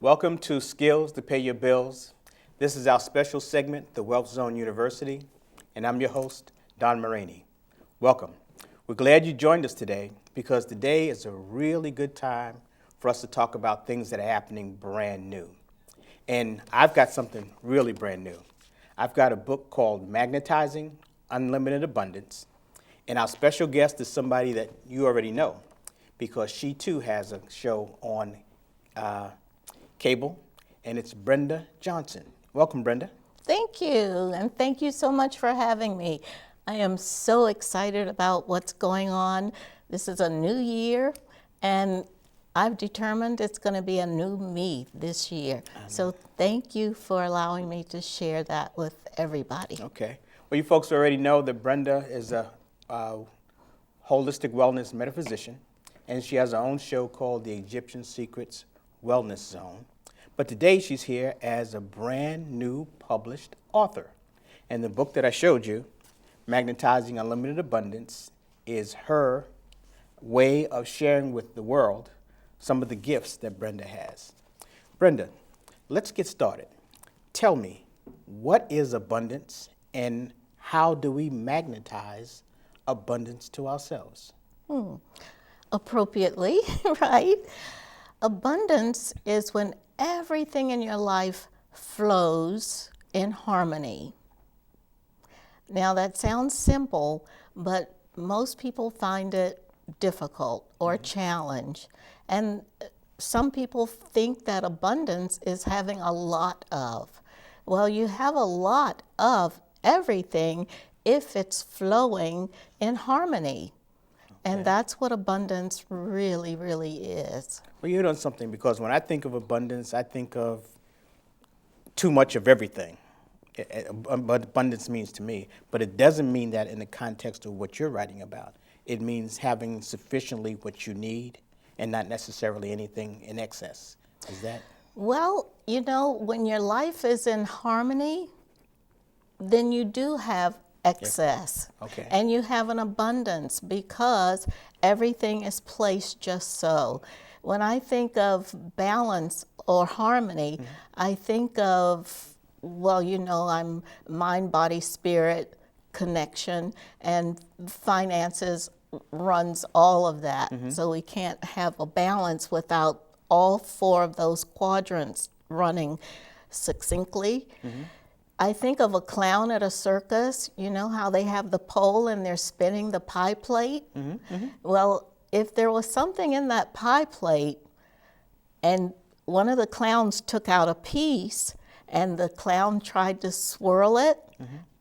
Welcome to Skills to Pay Your Bills. This is our special segment, the Wealth Zone University, and I'm your host, Don Moragne. Welcome. We're glad you joined us today because today is a really good time for us to talk about things that are happening brand new. And I've got something really brand new. I've got a book called Magnetizing, Unlimited Abundance, and our special guest is somebody that you already know because she too has a show on cable, and it's Brynda Johnson. Welcome, Brynda. Thank you, and thank you so much for having me. I am so excited about what's going on. This is a new year, and I've determined it's going to be a new me this year. So thank you for allowing me to share that with everybody. Okay. Well, you folks already know that Brynda is a holistic wellness metaphysician, and she has her own show called The Egyptian Secrets Wellness Zone. But today she's here as a brand new published author. And the book that I showed you, Magnetizing Unlimited Abundance, is her way of sharing with the world some of the gifts that Brynda has. Brynda, let's get started. Tell me, what is abundance and how do we magnetize abundance to ourselves? Appropriately, right? Abundance is when everything in your life flows in harmony. Now that sounds simple, but most people find it difficult or challenge. And some people think that abundance is having a lot of. Well, you have a lot of everything if it's flowing in harmony. And that's what abundance really, really is. Well, you hit on something because when I think of abundance, I think of too much of everything. What abundance means to me. But it doesn't mean that in the context of what you're writing about. It means having sufficiently what you need and not necessarily anything in excess. Is that? Well, you know, when your life is in harmony, then you do have excess. Okay. And you have an abundance because everything is placed just so. When I think of balance or harmony, I think of, well, you know, I'm mind, body, spirit connection, and finances runs all of that. So we can't have a balance without all four of those quadrants running succinctly. I think of a clown at a circus. You know how they have the pole and they're spinning the pie plate? Well, if there was something in that pie plate and one of the clowns took out a piece and the clown tried to swirl it,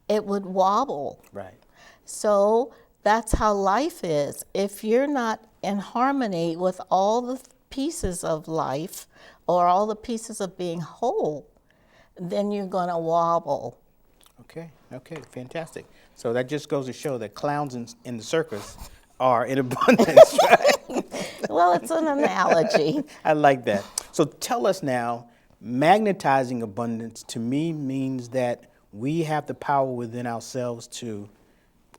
it would wobble. Right. So that's how life is. If you're not in harmony with all the pieces of life or all the pieces of being whole, then you're going to wobble. Okay, fantastic. So that just goes to show that clowns in the circus are in abundance, right? Well, it's an analogy. I like that. So tell us now, magnetizing abundance to me means that we have the power within ourselves to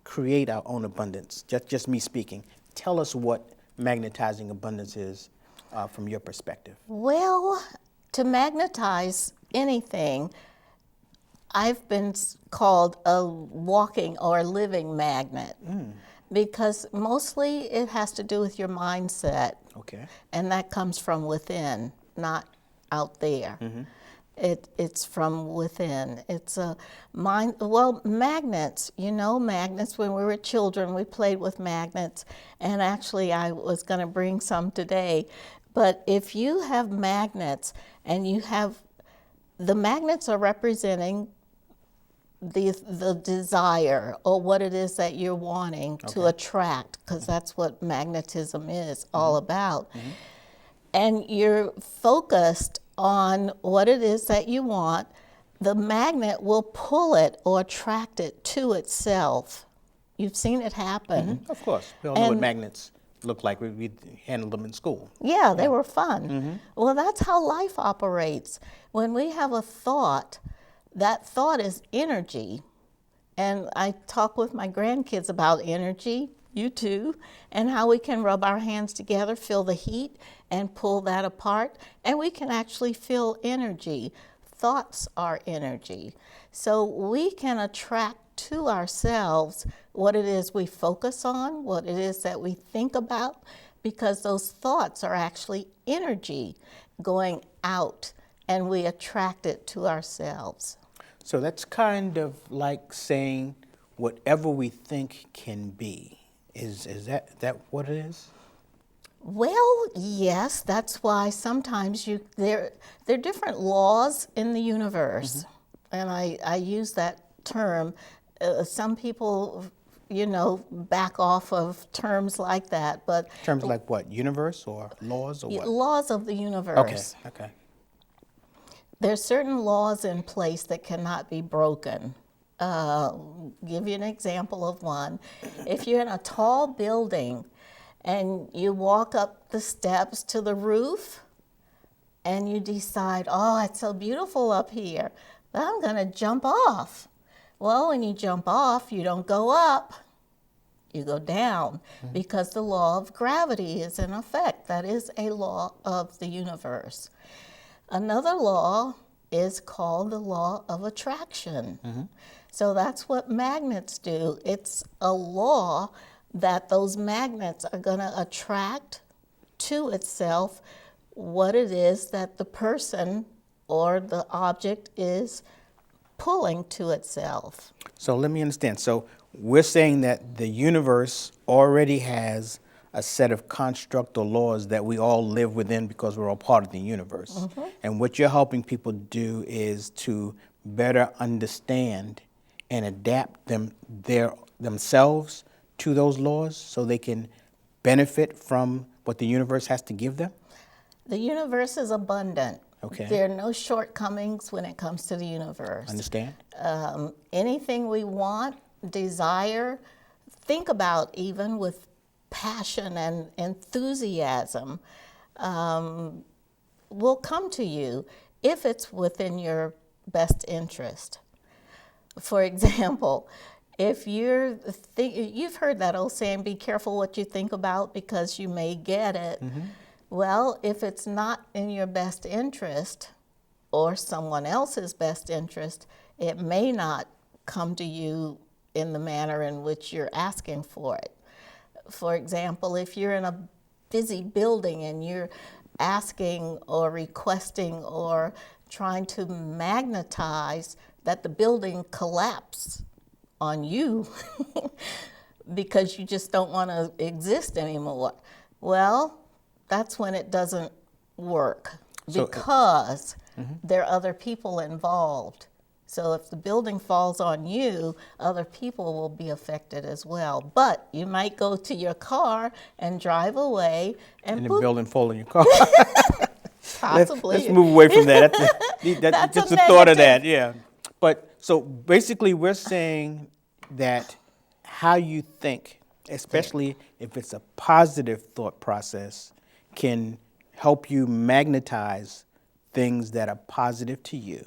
create our own abundance. Just me speaking. Tell us what magnetizing abundance is from your perspective. Well, to magnetize anything, I've been called a walking or living magnet because mostly it has to do with your mindset. Okay. And that comes from within, not out there. It's from within. It's a mind. Well, magnets. You know, magnets. When we were children, we played with magnets, and actually, I was going to bring some today. But if you have magnets, and you have the magnets are representing the desire or what it is that you're wanting to attract, because that's what magnetism is all about. And you're focused on what it is that you want, the magnet will pull it or attract it to itself. You've seen it happen. Of course. We all know what magnets look like. We handled them in school. Yeah, they were fun. Well, that's how life operates. When we have a thought, that thought is energy, And I talk with my grandkids about energy, you too, and how we can rub our hands together, feel the heat, and pull that apart. And we can actually feel energy. Thoughts are energy. So we can attract to ourselves what it is we focus on, what it is that we think about, because those thoughts are actually energy going out, and we attract it to ourselves. So that's kind of like saying whatever we think can be. Is that what it is? Well, yes, that's why sometimes there are different laws in the universe, and I use that term. Some people, back off of terms like that, but Terms like what? Universe or laws or what? laws of the universe. Okay. There's certain laws in place that cannot be broken. Give you an example of one. If you're in a tall building and you walk up the steps to the roof and you decide, oh, it's so beautiful up here, but I'm going to jump off. Well, when you jump off, you don't go up, you go down, because the law of gravity is in effect. That is a law of the universe. Another law is called the law of attraction. So that's what magnets do. It's a law that those magnets are going to attract to itself what it is that the person or the object is pulling to itself. So let me understand. So we're saying that the universe already has a set of construct or laws that we all live within because we're all part of the universe. And what you're helping people do is to better understand and adapt themselves to those laws so they can benefit from what the universe has to give them? The universe is abundant. Okay. There are no shortcomings when it comes to the universe. Understand? Anything we want, desire, think about even with passion and enthusiasm will come to you if it's within your best interest. For example, if you've heard that old saying, be careful what you think about because you may get it. Well, if it's not in your best interest or someone else's best interest, it may not come to you in the manner in which you're asking for it. For example, if you're in a busy building and you're asking or requesting or trying to magnetize that the building collapse on you because you just don't want to exist anymore, well, that's when it doesn't work because there are other people involved. So if the building falls on you, other people will be affected as well. But you might go to your car and drive away and the building fall in your car. Possibly. Let's move away from that. That's just a the thought of negative. that, yeah. But so basically we're saying that how you think, especially if it's a positive thought process, can help you magnetize things that are positive to you.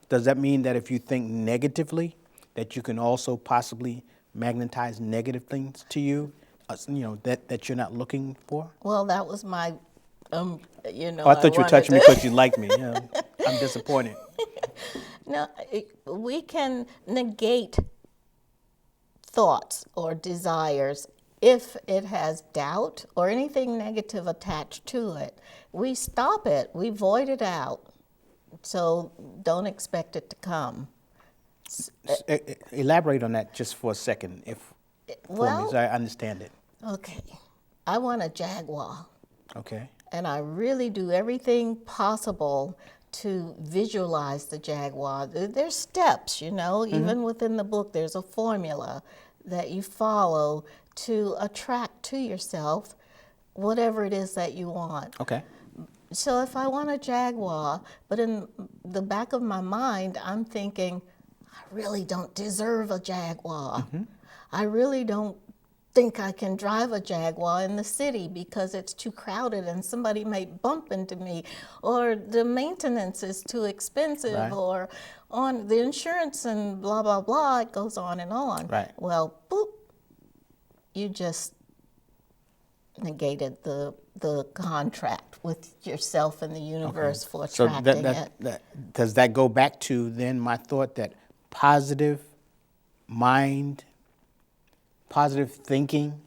Does that mean that if you think negatively, that you can also possibly magnetize negative things to you, that you're not looking for? Well, that was my, Oh, I thought you were touching me because you like me. Yeah. I'm disappointed. No, we can negate thoughts or desires if it has doubt or anything negative attached to it. We stop it, we void it out. So don't expect it to come. Elaborate on that just for a second, for me, so I understand it. Okay, I want a Jaguar. Okay. And I really do everything possible to visualize the Jaguar. There's steps, even within the book, there's a formula that you follow to attract to yourself whatever it is that you want. Okay. So if I want a Jaguar, but in the back of my mind, I'm thinking, I really don't deserve a Jaguar. I really don't think I can drive a Jaguar in the city because it's too crowded and somebody may bump into me, or the maintenance is too expensive, Right. or on the insurance and blah, blah, blah. It goes on and on. Right. Well, boop, you just negated the contract with yourself and the universe for So attracting it. does that go back to then my thought that positive mind, positive thinking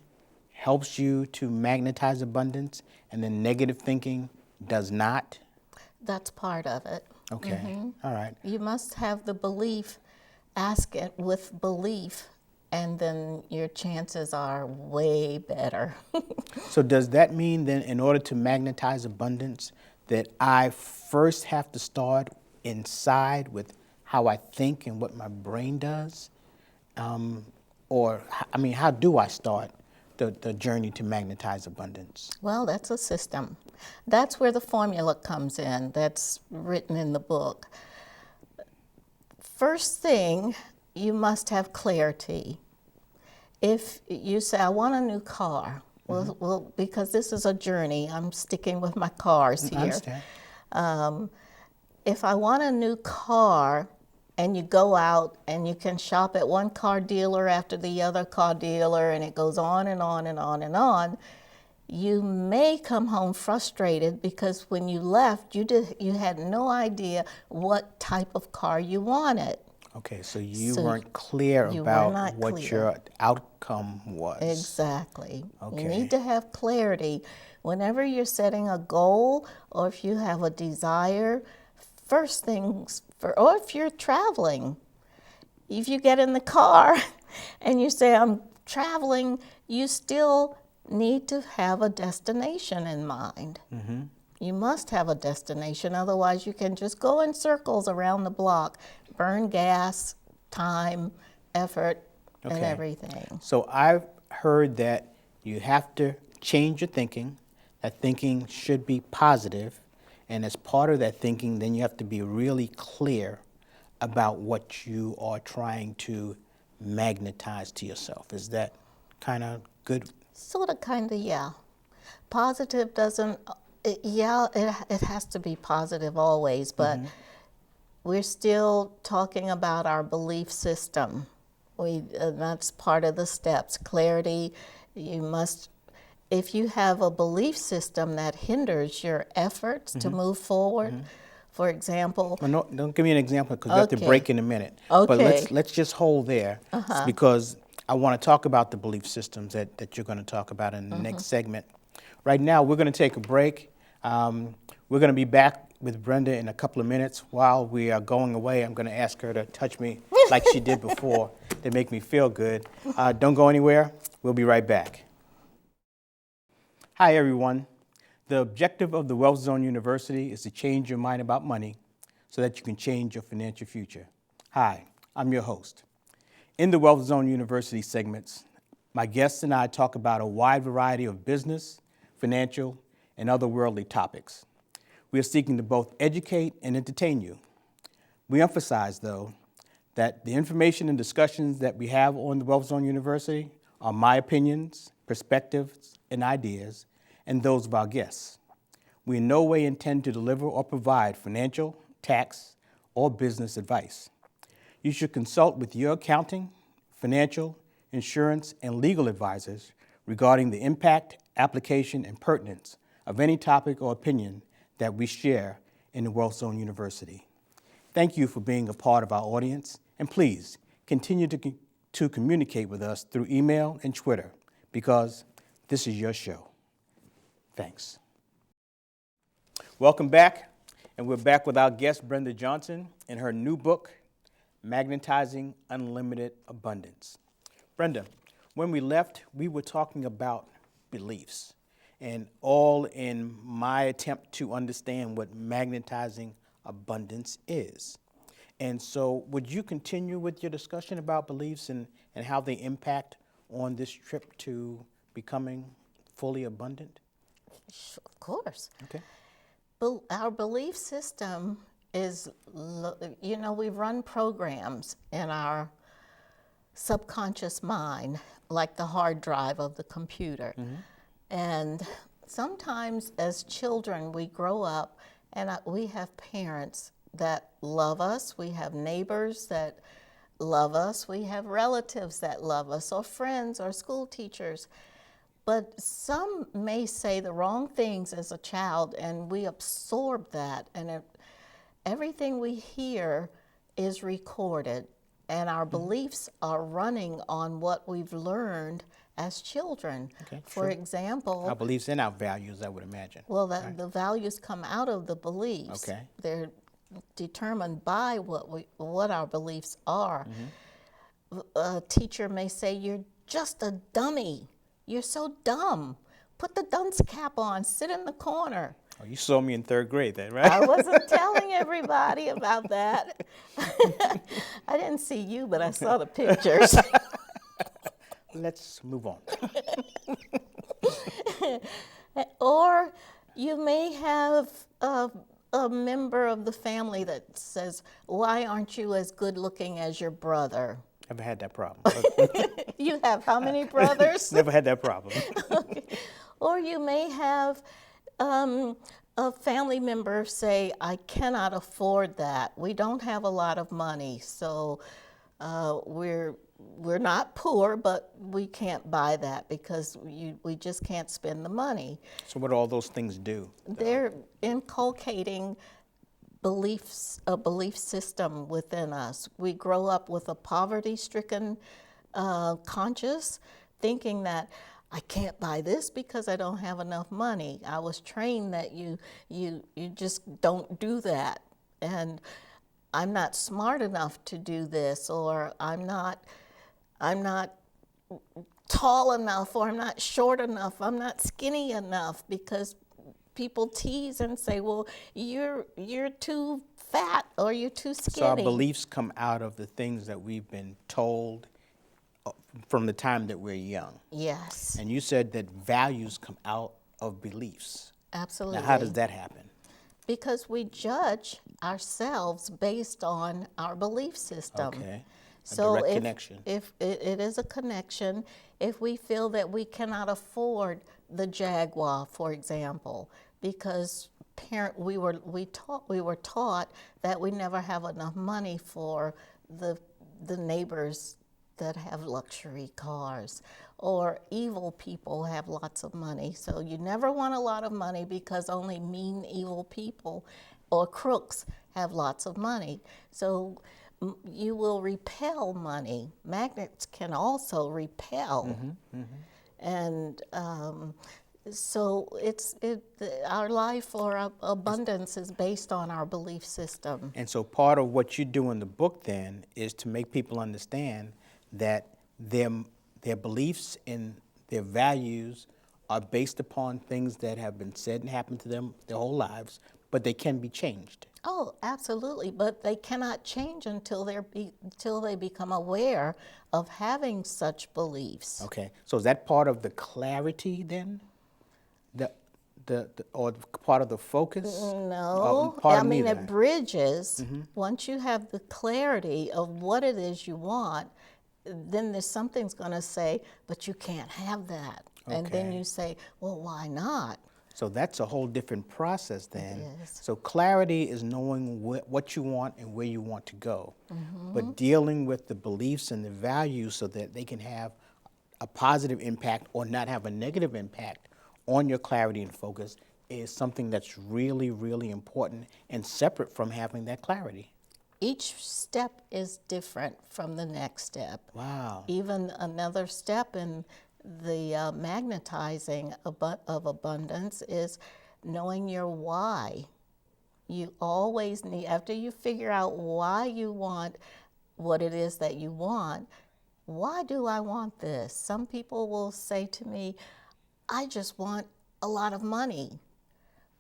helps you to magnetize abundance, and then negative thinking does not? That's part of it. Okay. All right. You must have the belief, ask it with belief, and then your chances are way better. So does that mean then in order to magnetize abundance that I first have to start inside with how I think and what my brain does? How do I start the journey to magnetize abundance? Well, that's a system. That's where the formula comes in that's written in the book. First thing, you must have clarity. If you say, I want a new car, well, because this is a journey, I'm sticking with my cars here. I understand. If I want a new car, and you go out and you can shop at one car dealer after the other car dealer, and it goes on and on and on and on, you may come home frustrated because when you left, you had no idea what type of car you wanted. Okay, so you So weren't clear you were about not what clear. your outcome was. Exactly. Okay. You need to have clarity. Whenever you're setting a goal or if you have a desire, first things, or if you're traveling, if you get in the car and you say, I'm traveling, you still need to have a destination in mind. You must have a destination, otherwise you can just go in circles around the block, burn gas, time, effort, and Okay. everything. So I've heard that you have to change your thinking, that thinking should be positive, and as part of that thinking, then you have to be really clear about what you are trying to magnetize to yourself. Is that kind of good? Sort of, kind of, yeah. Positive doesn't, it has to be positive always, but we're still talking about our belief system. That's part of the steps. Clarity, you must, if you have a belief system that hinders your efforts to move forward, for example. Well, no, don't give me an example because we have to Okay. break in a minute. Okay. But let's just hold there because I want to talk about the belief systems that you're going to talk about in the next segment. Right now, we're going to take a break. We're going to be back with Brenda in a couple of minutes. While we are going away, I'm going to ask her to touch me like she did before to make me feel good. Don't go anywhere. We'll be right back. Hi, everyone. The objective of the Wealth Zone University is to change your mind about money so that you can change your financial future. Hi, I'm your host. In the Wealth Zone University segments, my guests and I talk about a wide variety of business, financial, and other worldly topics. We are seeking to both educate and entertain you. We emphasize, though, that the information and discussions that we have on the Wealth Zone University are my opinions, perspectives, and ideas, and those of our guests. We in no way intend to deliver or provide financial, tax, or business advice. You should consult with your accounting, financial, insurance, and legal advisors regarding the impact, application, and pertinence of any topic or opinion that we share in the Wealth Zone University. Thank you for being a part of our audience, and please continue to communicate with us through email and Twitter because this is your show. Thanks. Welcome back, and we're back with our guest, Brynda Johnson, and her new book, Magnetizing Unlimited Abundance. Brynda, when we left, we were talking about beliefs, and all in my attempt to understand what magnetizing abundance is. And so would you continue with your discussion about beliefs and how they impact on this trip to becoming fully abundant? Of course. Okay. Our belief system is, we run programs in our subconscious mind, like the hard drive of the computer. And sometimes as children, we grow up and we have parents that love us, we have neighbors that love us, we have relatives that love us, or friends or school teachers. But some may say the wrong things as a child, and we absorb that, and everything we hear is recorded, and our beliefs are running on what we've learned as children. Okay, For true. example, Our beliefs and our values, I would imagine. well, right? the values come out of the beliefs. Okay. They're determined by what our beliefs are. A teacher may say, "You're just a dummy. You're so dumb. Put the dunce cap on. Sit in the corner." Oh, you saw me in 3rd grade then, I right? wasn't telling everybody about that. I didn't see you, but I saw the pictures. Let's move on. Or you may have a member of the family that says, "Why aren't you as good looking as your brother?" Never had that problem. You have how many brothers? Never had that problem. Okay. Or you may have a family member say, "I cannot afford that. We don't have a lot of money, so we're not poor, but we can't buy that because we just can't spend the money." So what do all those things do? They're inculcating a belief system within us. We grow up with a poverty-stricken conscious, thinking that I can't buy this because I don't have enough money. I was trained that you just don't do that, and I'm not smart enough to do this, or I'm not tall enough, or I'm not short enough, I'm not skinny enough, because people tease and say, "Well, you're too fat, or you're too skinny." So our beliefs come out of the things that we've been told from the time that we're young. Yes, And you said that values come out of beliefs. absolutely. Now, how does that happen? Because we judge ourselves based on our belief system. Okay. A So direct connection. if it is a connection, if we feel that we cannot afford the Jaguar, for example, because we were taught that we never have enough money for the neighbors that have luxury cars, or evil people have lots of money. So you never want a lot of money because only mean, evil people or crooks have lots of money. So you will repel money. Magnets can also repel. And so our life or our abundance is based on our belief system. And so part of what you do in the book then is to make people understand that their beliefs and their values are based upon things that have been said and happened to them their whole lives, but they can be changed. Oh, absolutely, but they cannot change until they become aware of having such beliefs. Okay, so is that part of the clarity then? Or part of the focus? No, Pardon I mean me it then. bridges. Once you have the clarity of what it is you want, then there's something's going to say, "But you can't have that." And then Okay. you say, "Well, why not?" So that's a whole different process then. is. So clarity is knowing what you want and where you want to go, but dealing with the beliefs and the values so that they can have a positive impact or not have a negative impact on your clarity and focus is something that's really, really important and separate from having that clarity. Each step is different from the next step. Wow. Even another step in the magnetizing of abundance is knowing your why. You always need, after you figure out why you want what it is that you want, why do I want this? Some people will say to me, "I just want a lot of money."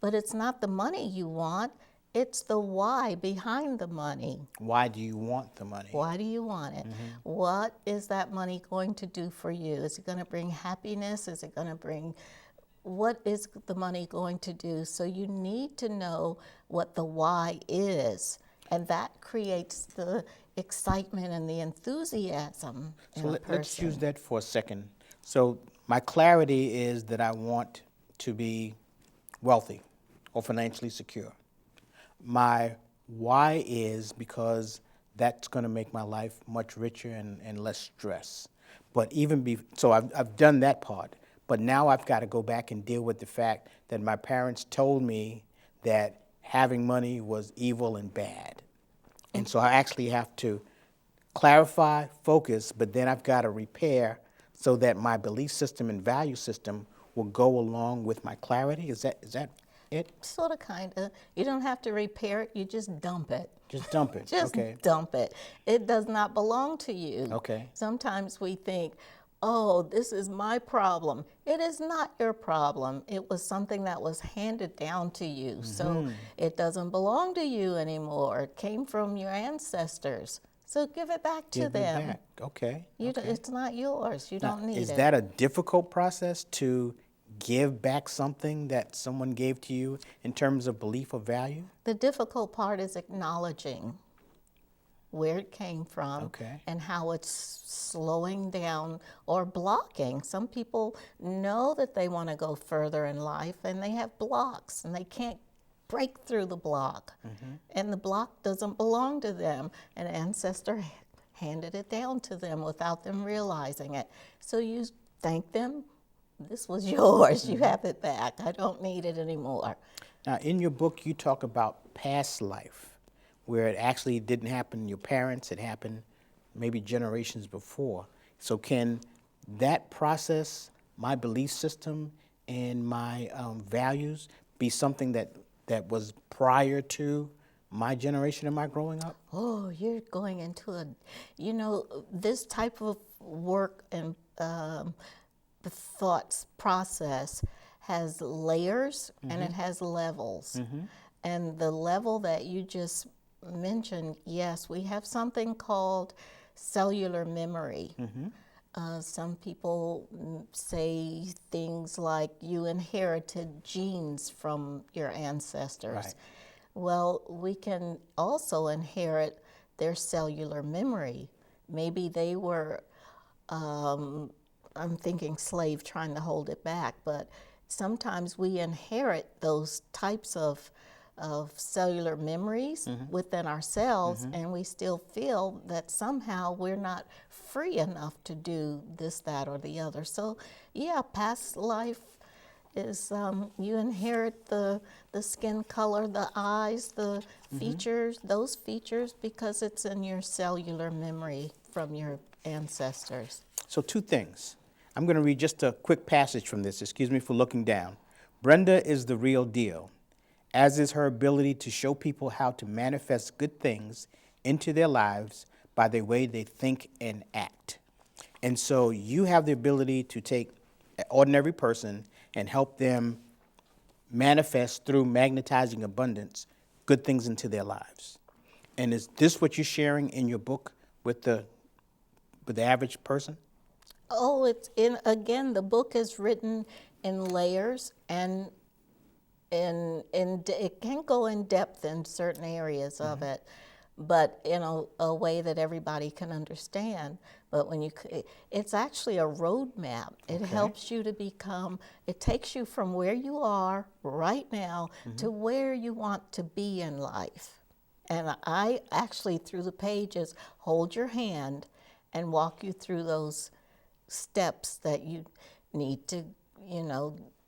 But it's not the money you want, it's the why behind the money. Why do you want the money? Why do you want it? What is that money going to do for you? Is it going to bring happiness? Is it going to bring, what is the money going to do? So you need to know what the why is. And that creates the excitement and the enthusiasm in So a let's use person. that for a second. So my clarity is that I want to be wealthy or financially secure. My why is because that's going to make my life much richer and less stress. But so I've done that part. But now I've got to go back and deal with the fact that my parents told me that having money was evil and bad. And so I actually have to clarify, focus, but then I've got to repair so that my belief system and value system will go along with my clarity. Is that it? Sort of, kind of. You don't have to repair it, you just dump it. Just dump it. Just Okay. dump it. It does not belong to you. Okay. Sometimes we think, oh, this is my problem. It is not your problem. It was something that was handed down to you. So it doesn't belong to you anymore. It came from your ancestors. So give it back to Give it them. back. Okay. It's not yours. You Now, don't need is it. that a difficult process to give back something that someone gave to you in terms of belief or value? The difficult part is acknowledging where it came from Okay. and how it's slowing down or blocking. Some people know that they want to go further in life and they have blocks and they can't break through the block. And the block doesn't belong to them. An ancestor handed it down to them without them realizing it. So you thank them. This was yours. You have it back. I don't need it anymore. Now, in your book, you talk about past life, where it actually didn't happen to your parents, it happened maybe generations before. So can that process, my belief system and my values, be something that was prior to my generation and my growing up? Oh, you're going into this type of work and the thoughts process has layers and it has levels. And the level that you just mentioned, yes, we have something called cellular memory. Some people say things like you inherited genes from your ancestors. Right. Well, we can also inherit their cellular memory. Maybe they were I'm thinking slave trying to hold it back, but sometimes we inherit those types of cellular memories within ourselves, and we still feel that somehow we're not free enough to do this, that, or the other. So, yeah, past life is you inherit the skin color, the eyes, the features, those features, because it's in your cellular memory from your ancestors. So two things. I'm going to read just a quick passage from this. Excuse me for looking down. Brynda is the real deal, as is her ability to show people how to manifest good things into their lives by the way they think and act. And so you have the ability to take an ordinary person and help them manifest through magnetizing abundance good things into their lives. And is this what you're sharing in your book with the average person? Oh, again, the book is written in layers, and it can go in depth in certain areas of it, but in a way that everybody can understand. But it's actually a roadmap. It helps you to it takes you from where you are right now to where you want to be in life. And I actually, through the pages, hold your hand and walk you through those steps that you need to,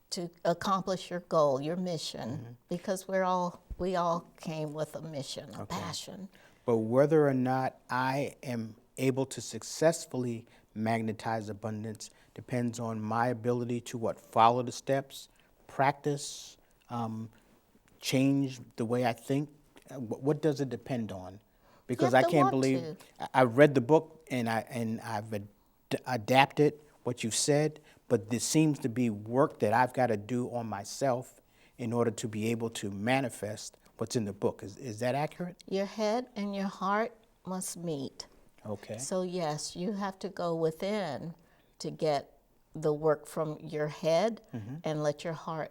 to accomplish your goal, your mission, because we all came with a mission, a passion. But whether or not I am able to successfully magnetize abundance depends on my ability to follow the steps, practice, change the way I think. What does it depend on? Because I can't believe I've read the book and I've adapted what you've said, but there seems to be work that I've got to do on myself in order to be able to manifest what's in the book. Is that accurate? Your head and your heart must meet. Okay. So yes, you have to go within to get the work from your head and let your heart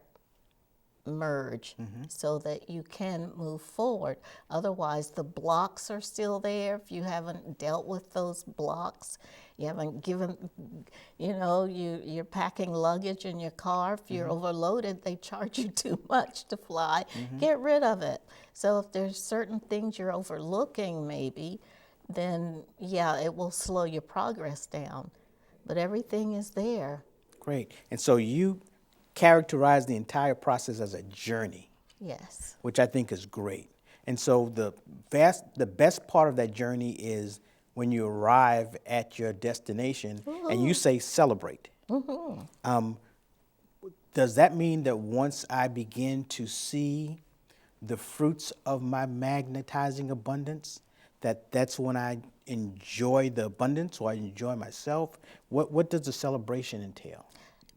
merge so that you can move forward. Otherwise, the blocks are still there. If you haven't dealt with those blocks, you haven't given, you're packing luggage in your car. If you're overloaded, they charge you too much to fly. Get rid of it. So if there's certain things you're overlooking maybe, then yeah, it will slow your progress down. But everything is there. Great. And so you characterize the entire process as a journey, Yes. which I think is great. And so the best part of that journey is when you arrive at your destination and you say celebrate. Does that mean that once I begin to see the fruits of my magnetizing abundance, that's when I enjoy the abundance or I enjoy myself? What does the celebration entail?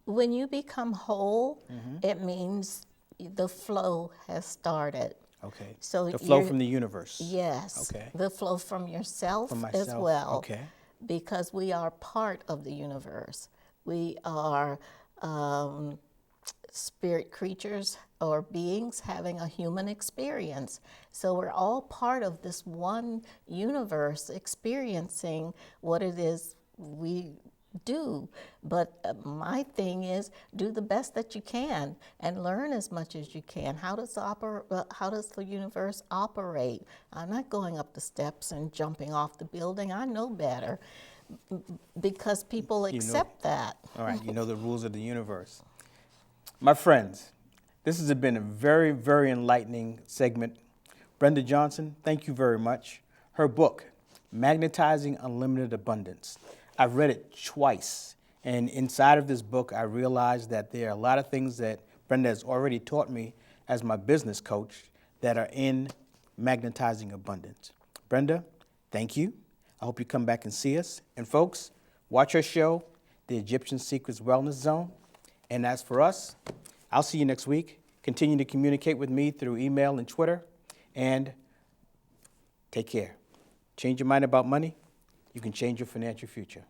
When you become whole, it means the flow has started. Okay. So the flow you're- from the universe. Yes. Okay. The flow from yourself From as myself. well. Okay. Because we are part of the universe. We are spirit creatures or beings having a human experience. So we're all part of this one universe experiencing what it is we do. But my thing is do the best that you can and learn as much as you can. How does the universe operate? I'm not going up the steps and jumping off the building. I know better because people accept that. All right, you know the rules of the universe. My friends, this has been a very, very enlightening segment. Brynda Johnson, thank you very much. Her book, Magnetizing Unlimited Abundance. I've read it twice, and inside of this book, I realized that there are a lot of things that Brynda has already taught me as my business coach that are in Magnetizing Abundance. Brynda, thank you. I hope you come back and see us. And folks, watch our show, The Egyptian Secrets Wellness Zone. And as for us, I'll see you next week. Continue to communicate with me through email and Twitter. And take care. Change your mind about money. You can change your financial future.